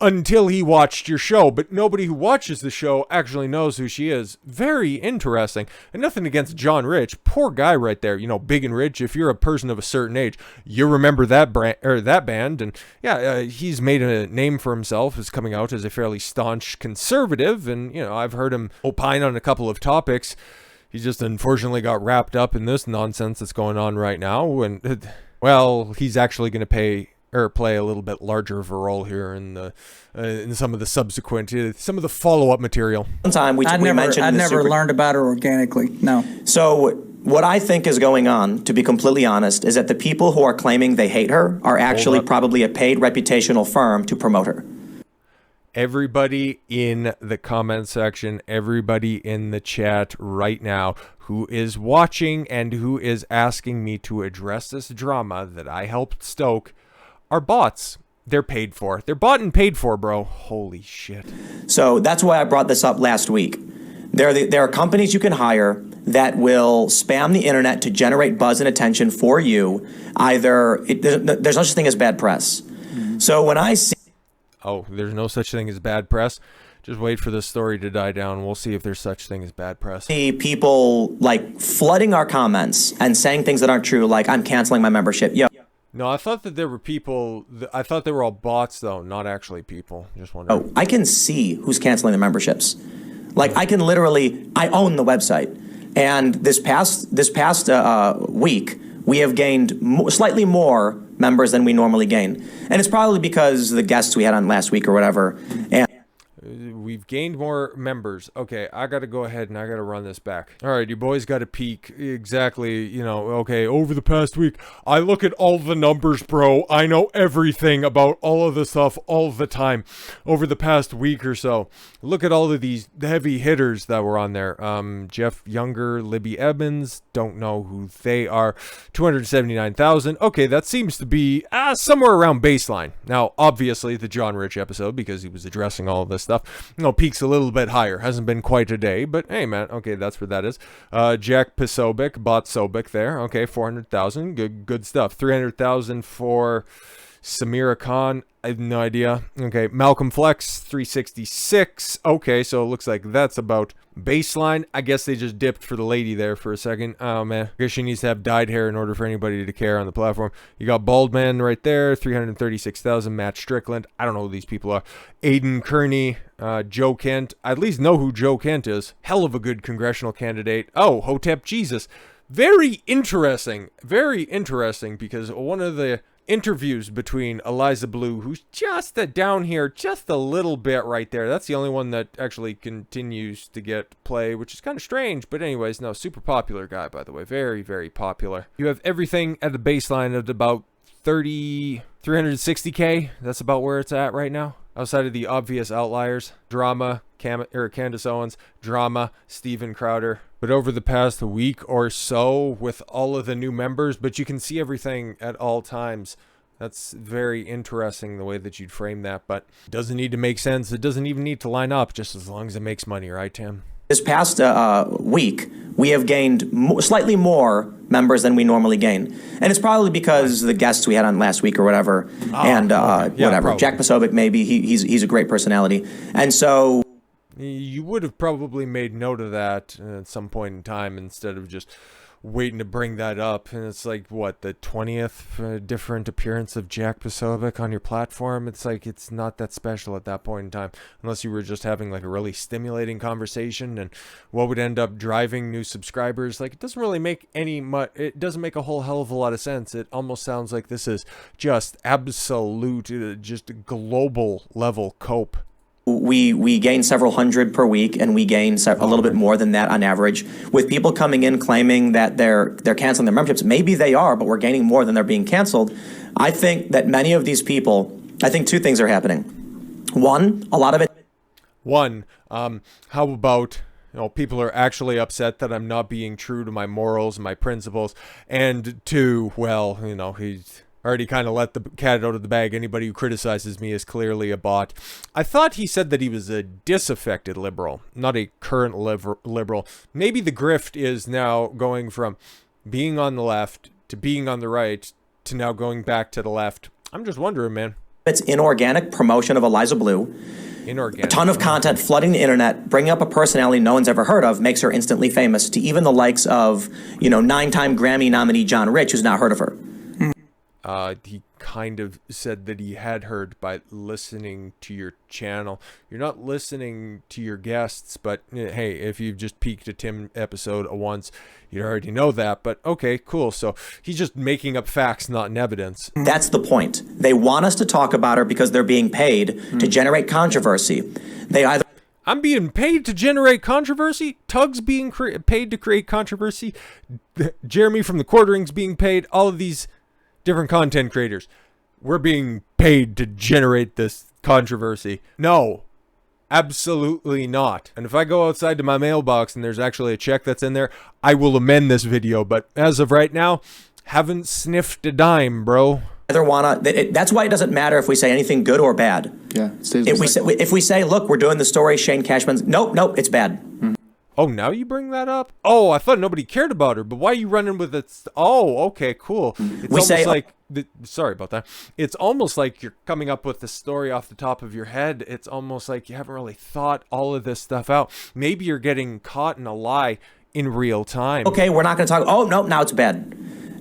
A: until he watched your show, but nobody who watches the show actually knows who she is. Very interesting. And nothing against John Rich. Poor guy right there. Big and rich. If you're a person of a certain age, you remember that band. And yeah, he's made a name for himself as coming out as a fairly staunch conservative. And, I've heard him opine on a couple of topics. He just unfortunately got wrapped up in this nonsense that's going on right now. And, well, he's actually going to play a little bit larger of a role here in some of the subsequent, some of the follow-up material.
B: One time we mentioned
D: I never learned about her organically. No.
B: So what I think is going on, to be completely honest, is that the people who are claiming they hate her are actually probably a paid reputational firm to promote her.
A: Everybody in the comment section, everybody in the chat right now who is watching and who is asking me to address this drama that I helped stoke are bots. They're paid for. They're bought and paid for, bro. Holy shit.
B: So that's why I brought this up last week. There are companies you can hire that will spam the internet to generate buzz and attention for you. There's no such thing as bad press. So when I see...
A: Oh, there's no such thing as bad press? Just wait for this story to die down. We'll see if there's such thing as bad press.
B: People like flooding our comments and saying things that aren't true, like I'm canceling my membership.
A: No, I thought that there were people. I thought they were all bots, though, not actually people. Just wondering.
B: Oh, I can see who's canceling the memberships. Like I can literally, I own the website, and this past week we have gained slightly more members than we normally gain, and it's probably because the guests we had on last week or whatever. And
A: we've gained more members. Okay, I got to go ahead and I got to run this back. All right, you boys got to peek exactly, you know, okay, over the past week, I look at all the numbers, bro. I know everything about all of the stuff all the time. Over the past week or so, look at all of these heavy hitters that were on there. Jeff Younger, Libby Evans, don't know who they are. 279,000. Okay, that seems to be somewhere around baseline. Now, obviously, the John Rich episode, because he was addressing all of this stuff, you know, peaks a little bit higher. Hasn't been quite a day, but hey, man, okay, that's what that is. Jack Pasobic, Bot Sobic there. Okay, 400,000. Good stuff. 300,000 for Samira Khan. I have no idea. Okay, Malcolm Flex, 366. Okay, so it looks like that's about baseline. I guess they just dipped for the lady there for a second. Oh, man. I guess she needs to have dyed hair in order for anybody to care on the platform. You got Bald Man right there, 336,000. Matt Strickland. I don't know who these people are. Aiden Kearney, Joe Kent. I at least know who Joe Kent is. Hell of a good congressional candidate. Oh, Hotep Jesus. Very interesting because one of the interviews between Eliza Bleu, who's just down here, just a little bit right there. That's the only one that actually continues to get play, which is kind of strange. But anyways, no, super popular guy, by the way. Very, very popular. You have everything at the baseline of about 360K. That's about where it's at right now. Outside of the obvious outliers, Drama, Candace Owens, Drama, Steven Crowder. But over the past week or so with all of the new members, but you can see everything at all times. That's very interesting the way that you'd frame that, but it doesn't need to make sense. It doesn't even need to line up just as long as it makes money, right, Tim?
B: This past week, we have gained slightly more members than we normally gain. And it's probably because the guests we had on last week or whatever, whatever.
A: Probably.
B: Jack Pasobic, maybe, he's a great personality. And so...
A: You would have probably made note of that at some point in time instead of just waiting to bring that up. And it's like, what, the 20th different appearance of Jack Pasobic on your platform? It's like, it's not that special at that point in time, unless you were just having like a really stimulating conversation. And what would end up driving new subscribers? Like, it doesn't really make it doesn't make a whole hell of a lot of sense. It almost sounds like this is just absolute, just global level cope.
B: We gain several hundred per week, and we gain a little bit more than that on average. With people coming in claiming that they're canceling their memberships, maybe they are, but we're gaining more than they're being canceled. I think that many of these people, I think two things are happening. One, a lot of it.
A: One, how about, you know, people are actually upset that I'm not being true to my morals and my principles. And two, well, you know, he's already kind of let the cat out of the bag. Anybody who criticizes me is clearly a bot. I thought he said that he was a disaffected liberal, not a current liberal. Maybe the grift is now going from being on the left to being on the right to now going back to the left. I'm just wondering, man.
B: It's inorganic promotion of Eliza Bleu.
A: Inorganic.
B: A ton of content flooding the internet, bringing up a personality no one's ever heard of, makes her instantly famous to even the likes of, 9-time Grammy nominee John Rich, who's not heard of her.
A: He kind of said that he had heard by listening to your channel. You're not listening to your guests, but hey, if you've just peeked a Tim episode once, you already know that. But okay, cool. So he's just making up facts, not in evidence.
B: That's the point. They want us to talk about her because they're being paid to generate controversy.
A: I'm being paid to generate controversy. Tug's being paid to create controversy. Jeremy from the Quartering's being paid. All of these different content creators, we're being paid to generate this controversy. No, absolutely not. And if I go outside to my mailbox and there's actually a check that's in there, I will amend this video. But as of right now, haven't sniffed a dime, bro.
B: either want to. That's why it doesn't matter if we say anything good or bad.
E: Yeah, it stays
B: If we say, look, we're doing the story, Shane Cashman's. Nope, it's bad.
A: Oh, now you bring that up? Oh, I thought nobody cared about her, but why are you running with it? Oh, okay, cool. It's almost like, sorry about that. It's almost like you're coming up with the story off the top of your head. It's almost like you haven't really thought all of this stuff out. Maybe you're getting caught in a lie in real time.
B: Okay, we're not going to talk. Oh, no, now it's bad.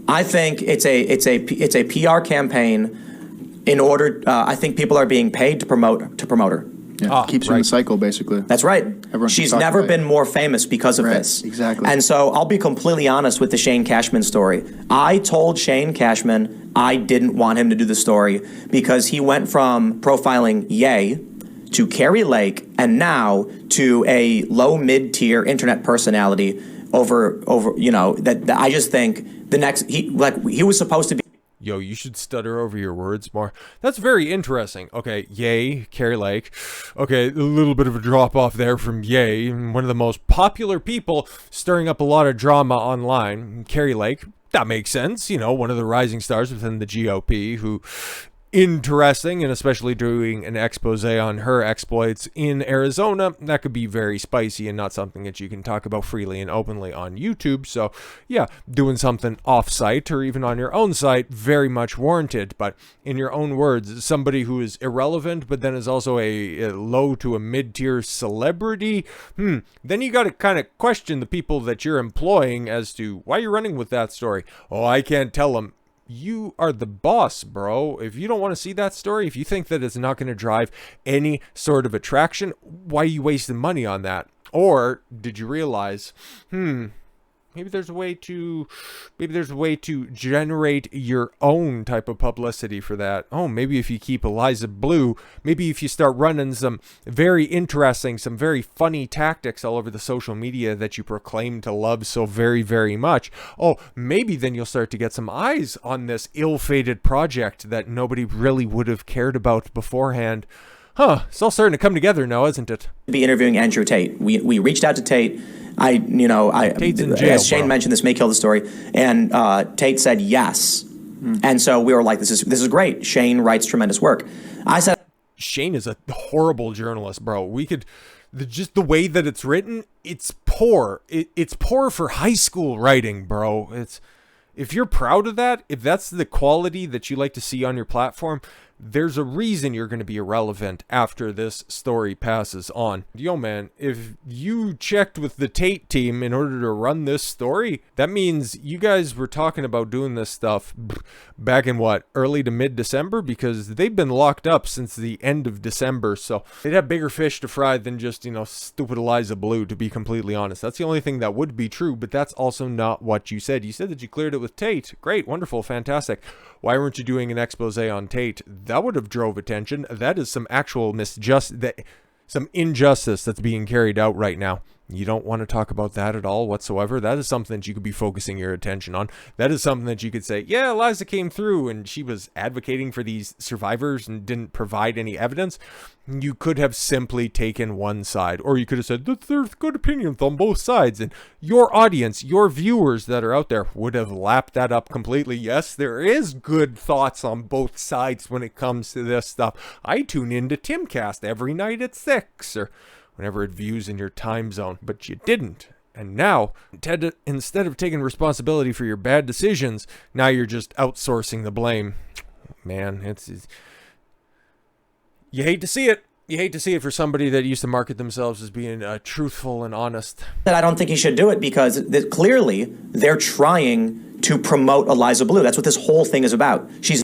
B: I think it's a PR campaign in order. I think people are being paid to promote her.
E: Yeah, keeps you in the cycle, basically.
B: That's right. She's never been more famous because of this.
E: Exactly.
B: And so I'll be completely honest with the Shane Cashman story. I told Shane Cashman I didn't want him to do the story because he went from profiling Ye to Carrie Lake and now to a low mid-tier internet personality over that I just think the next he was supposed to be.
A: Yo, you should stutter over your words more. That's very interesting. Okay, Ye, Carrie Lake. Okay, a little bit of a drop off there from Ye, one of the most popular people stirring up a lot of drama online. Carrie Lake, that makes sense. One of the rising stars within the GOP who... interesting, and especially doing an expose on her exploits in Arizona, that could be very spicy and not something that you can talk about freely and openly on YouTube. So yeah, doing something off-site or even on your own site, very much warranted. But in your own words, somebody who is irrelevant but then is also a low to a mid-tier celebrity, then you got to kind of question the people that you're employing as to why you're running with that story. Oh, I can't tell them. You are the boss, bro. If you don't want to see that story, if you think that it's not going to drive any sort of attraction, why are you wasting money on that? Or did you realize, maybe there's a way to generate your own type of publicity for that. Oh, maybe if you keep Eliza Bleu, maybe if you start running some very interesting, some very funny tactics all over the social media that you proclaim to love so very, very much. Oh, maybe then you'll start to get some eyes on this ill-fated project that nobody really would have cared about beforehand. It's all starting to come together now, isn't it?
B: Be interviewing Andrew Tate. We reached out to Tate.
A: Tate's in jail,
B: as Shane mentioned, this may kill the story, and Tate said yes, and so we were like, this is great. Shane writes tremendous work. I said,
A: Shane is a horrible journalist, bro. We could, just the way that it's written, it's poor. It's poor for high school writing, bro. If you're proud of that, if that's the quality that you like to see on your platform, there's a reason you're going to be irrelevant after this story passes on. Yo, man, if you checked with the Tate team in order to run this story, that means you guys were talking about doing this stuff back in early to mid-December? Because they've been locked up since the end of December, so they'd have bigger fish to fry than just, stupid Eliza Bleu, to be completely honest. That's the only thing that would be true, but that's also not what you said. You said that you cleared it with Tate. Great, wonderful, fantastic. Why weren't you doing an expose on Tate? That would have drove attention. That is some actual some injustice that's being carried out right now. You don't want to talk about that at all whatsoever. That is something that you could be focusing your attention on. That is something that you could say, yeah, Eliza came through and she was advocating for these survivors and didn't provide any evidence. You could have simply taken one side, or you could have said that there's good opinions on both sides, and your audience, your viewers that are out there would have lapped that up completely. Yes, there is good thoughts on both sides when it comes to this stuff. I tune into Timcast every night at 6 or whenever it views in your time zone, but you didn't. And now, Ted, instead of taking responsibility for your bad decisions, now you're just outsourcing the blame. Man, it's you hate to see it. You hate to see it for somebody that used to market themselves as being truthful and honest.
B: I don't think he should do it because clearly they're trying to promote Eliza Bleu. That's what this whole thing is about. She's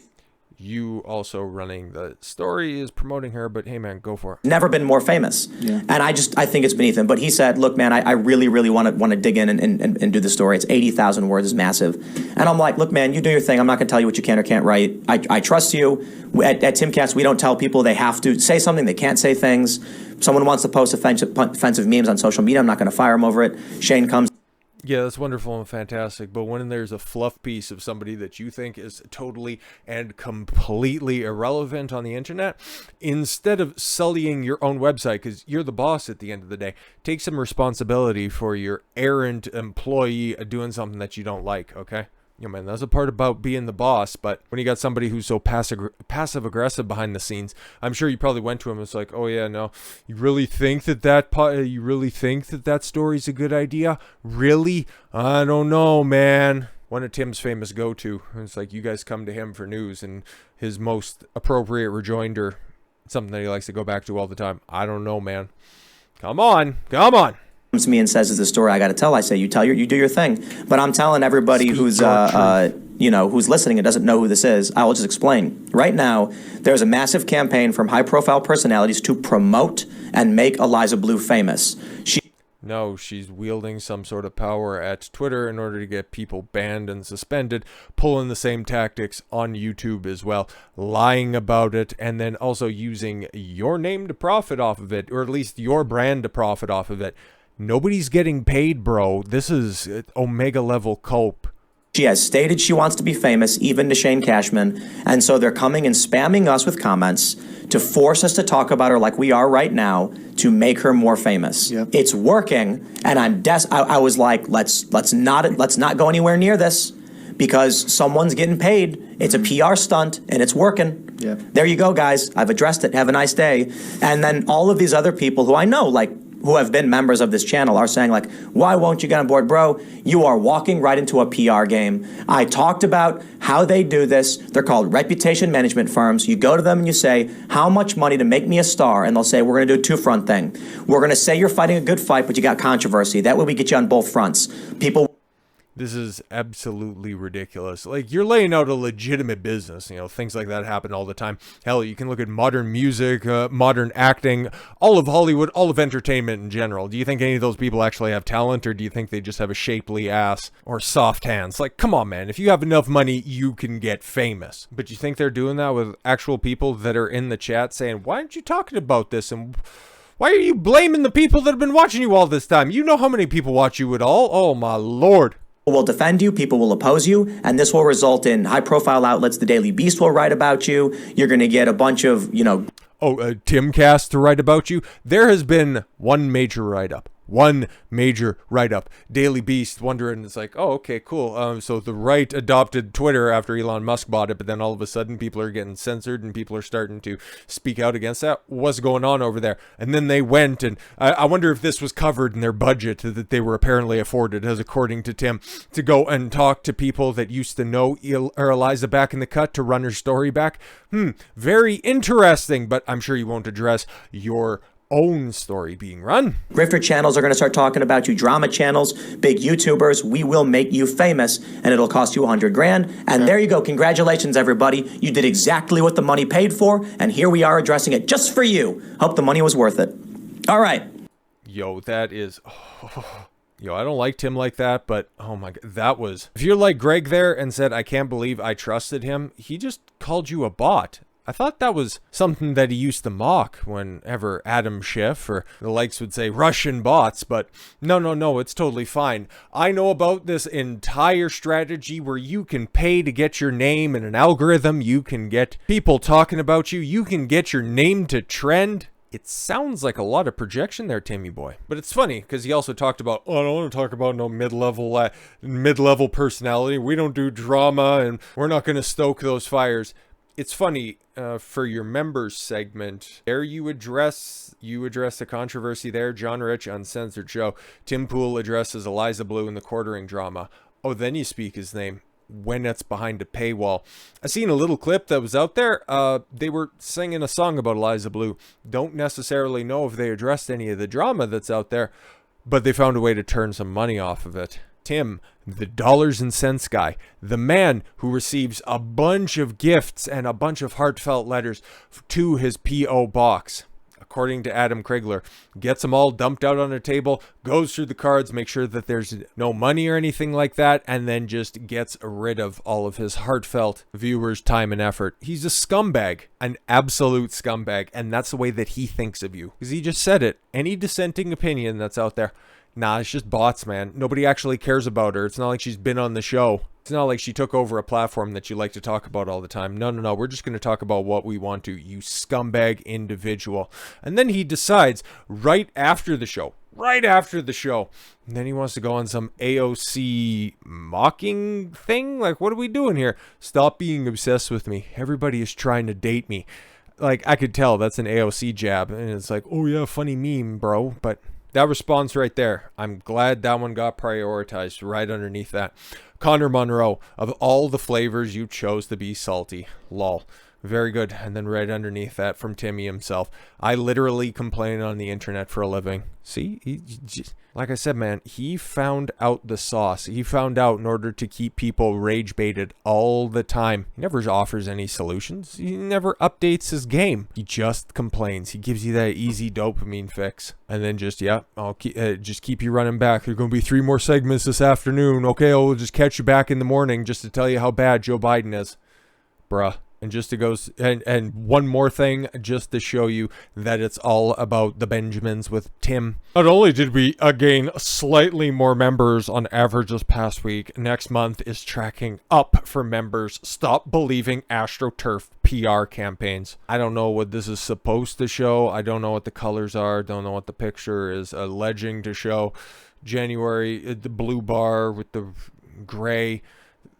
A: you also running the story is promoting her, but hey, man, go for it.
B: Never been more famous. Yeah. And I think it's beneath him. But he said, look, man, I really, really want to dig in and do the story. It's 80,000 words. It's massive. And I'm like, look, man, you do your thing. I'm not going to tell you what you can or can't write. I trust you. At Timcast, we don't tell people they have to say something. They can't say things. Someone wants to post offensive memes on social media. I'm not going to fire them over it. Shane comes.
A: Yeah, that's wonderful and fantastic, but when there's a fluff piece of somebody that you think is totally and completely irrelevant on the internet, instead of sullying your own website, because you're the boss at the end of the day, take some responsibility for your errant employee doing something that you don't like, okay? You know, man, that's a part about being the boss. But when you got somebody who's so passive aggressive behind the scenes, I'm sure you probably went to him and was like, "Oh yeah, no, you really think that story's a good idea? Really? I don't know, man." One of Tim's famous go-to. It's like you guys come to him for news, and his most appropriate rejoinder, something that he likes to go back to all the time. I don't know, man. Come on.
B: Comes to me and says, "Is the story I got to tell?" I say, "You do your thing." But I'm telling everybody who's who's listening and doesn't know who this is, I will just explain. Right now, there's a massive campaign from high-profile personalities to promote and make Eliza Bleu famous.
A: No, she's wielding some sort of power at Twitter in order to get people banned and suspended, pulling the same tactics on YouTube as well, lying about it, and then also using your name to profit off of it, or at least your brand to profit off of it. Nobody's getting paid, bro. This is Omega level cope.
B: She has stated she wants to be famous, even to Shane Cashman, and so they're coming and spamming us with comments to force us to talk about her like we are right now to make her more famous.
E: Yep.
B: It's working, and I was like, let's not go anywhere near this because someone's getting paid. It's a PR stunt, and it's working.
E: Yep.
B: There you go, guys. I've addressed it. Have a nice day. And then all of these other people who I know, like, who have been members of this channel are saying, like, why won't you get on board? Bro, you are walking right into a PR game. I talked about how they do this. They're called reputation management firms. You go to them and you say, how much money to make me a star? And they'll say, we're going to do a two-front thing. We're going to say you're fighting a good fight, but you got controversy. That way we get you on both fronts. People...
A: This is absolutely ridiculous. Like, you're laying out a legitimate business. You know, things like that happen all the time. Hell, you can look at modern music, modern acting, all of Hollywood, all of entertainment in general. Do you think any of those people actually have talent, or do you think they just have a shapely ass or soft hands? Like, come on, man. If you have enough money, you can get famous. But you think they're doing that with actual people that are in the chat saying, why aren't you talking about this? And why are you blaming the people that have been watching you all this time? You know how many people watch you at all? Oh, my Lord.
B: Will defend you, people will oppose you, and this will result in high-profile outlets. The Daily Beast will write about you. You're going to get a bunch of,
A: Timcast to write about you. There has been one major write-up. Daily Beast wondering, it's like, oh, okay, cool. So the right adopted Twitter after Elon Musk bought it, but then all of a sudden people are getting censored and people are starting to speak out against that. What's going on over there? And then they went, and I wonder if this was covered in their budget that they were apparently afforded, as according to Tim, to go and talk to people that used to know Eliza back in the cut to run her story back. Very interesting, but I'm sure you won't address your own story being run.
B: Grifter channels are going to start talking about you, drama channels, big YouTubers. We will make you famous, and it'll cost you $100,000. And there you go. Congratulations, everybody. You did exactly what the money paid for, and here we are addressing it just for you. Hope the money was worth it. All right.
A: Yo, that is... Yo, I don't like Tim like that, but oh my God, that was... If you're like Greg there and said, I can't believe I trusted him, he just called you a bot. I thought that was something that he used to mock whenever Adam Schiff or the likes would say Russian bots, but no, it's totally fine. I know about this entire strategy where you can pay to get your name in an algorithm, you can get people talking about you, you can get your name to trend. It sounds like a lot of projection there, Timmy boy. But it's funny, because he also talked about, I don't want to talk about no mid-level personality. We don't do drama, and we're not going to stoke those fires. It's funny, for your members segment, there you address the controversy there. John Rich, Uncensored Show. Tim Pool addresses Eliza Bleu in the quartering drama. Oh, then you speak his name when it's behind a paywall. I seen a little clip that was out there. They were singing a song about Eliza Bleu. Don't necessarily know if they addressed any of the drama that's out there, but they found a way to turn some money off of it. Tim, the dollars and cents guy, the man who receives a bunch of gifts and a bunch of heartfelt letters to his P.O. box, according to Adam Krigler, gets them all dumped out on a table, goes through the cards, makes sure that there's no money or anything like that, and then just gets rid of all of his heartfelt viewers' time and effort. He's a scumbag, an absolute scumbag, and that's the way that he thinks of you. Because he just said it. Any dissenting opinion that's out there, nah, it's just bots, man. Nobody actually cares about her. It's not like she's been on the show. It's not like she took over a platform that you like to talk about all the time. No. We're just going to talk about what we want to, you scumbag individual. And then he decides right after the show, right after the show. And then he wants to go on some AOC mocking thing. Like, what are we doing here? Stop being obsessed with me. Everybody is trying to date me. Like, I could tell that's an AOC jab. And it's like, oh yeah, funny meme, bro. But that response right there, I'm glad that one got prioritized right underneath that. Connor Monroe, of all the flavors you chose to be salty. Lol. Very good. And then right underneath that from Timmy himself. I literally complain on the internet for a living. See? Like I said, man, he found out the sauce. He found out in order to keep people rage baited all the time. He never offers any solutions. He never updates his game. He just complains. He gives you that easy dopamine fix. And then just, yeah, I'll just keep you running back. There's going to be 3 more segments this afternoon. Okay, I'll just catch you back in the morning just to tell you how bad Joe Biden is. Bruh. And just to go, and one more thing, just to show you that it's all about the Benjamins with Tim. Not only did we gain slightly more members on average this past week, next month is tracking up for members. Stop believing AstroTurf PR campaigns. I don't know what this is supposed to show. I don't know what the colors are. Don't know what the picture is alleging to show. January, the blue bar with the gray.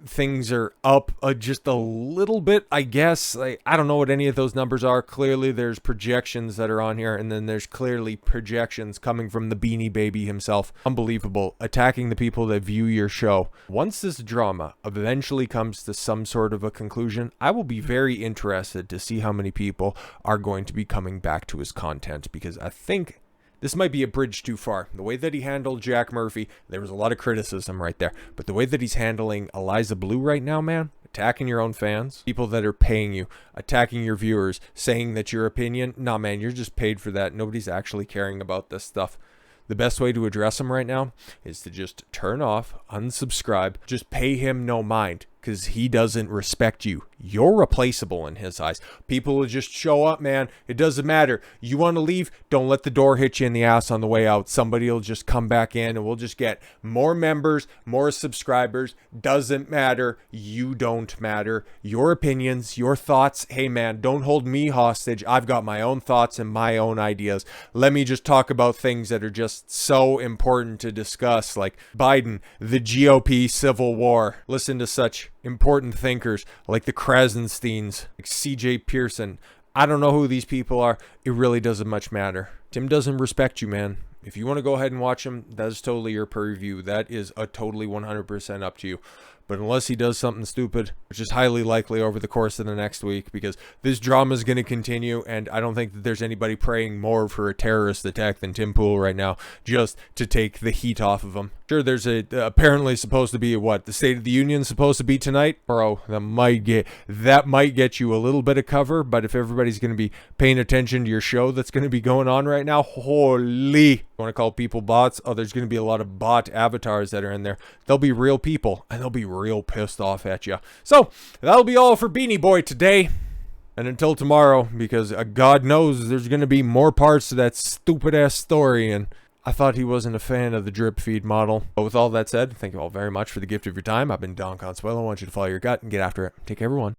A: Things are up just a little bit, I guess. Like, I don't know what any of those numbers are. Clearly there's projections that are on here, and then there's clearly projections coming from the Beanie Baby himself. Unbelievable. Attacking the people that view your show. Once this drama eventually comes to some sort of a conclusion, I will be very interested to see how many people are going to be coming back to his content, because I think this might be a bridge too far. The way that he handled Jack Murphy, there was a lot of criticism right there. But the way that he's handling Eliza Bleu right now, man, attacking your own fans, people that are paying you, attacking your viewers, saying that your opinion, nah, man, you're just paid for that. Nobody's actually caring about this stuff. The best way to address him right now is to just turn off, unsubscribe, just pay him no mind, because he doesn't respect you. You're replaceable in his eyes. People will just show up, man. It doesn't matter. You want to leave? Don't let the door hit you in the ass on the way out. Somebody will just come back in and we'll just get more members, more subscribers. Doesn't matter. You don't matter. Your opinions, your thoughts. Hey, man, don't hold me hostage. I've got my own thoughts and my own ideas. Let me just talk about things that are just so important to discuss, like Biden, the GOP civil war. Listen to such important thinkers like the Krasensteins, like CJ Pearson. I don't know who these people are. It really doesn't much matter. Tim doesn't respect you, man. If you want to go ahead and watch him, that's totally your purview. That is a totally 100% up to you. But unless he does something stupid, which is highly likely over the course of the next week, because this drama is going to continue, and I don't think that there's anybody praying more for a terrorist attack than Tim Pool right now, just to take the heat off of him. Sure, there's apparently supposed to be the State of the Union supposed to be tonight, bro. That might get you a little bit of cover. But if everybody's going to be paying attention to your show that's going to be going on right now, holy! You want to call people bots? Oh, there's going to be a lot of bot avatars that are in there. They'll be real people, and they'll be real pissed off at you. So that'll be all for Beanie Boy today. And until tomorrow, because God knows there's going to be more parts to that stupid ass story, and I thought he wasn't a fan of the drip feed model. But with all that said, thank you all very much for the gift of your time. I've been Don Consuelo. I want you to follow your gut and get after it. Take care, everyone.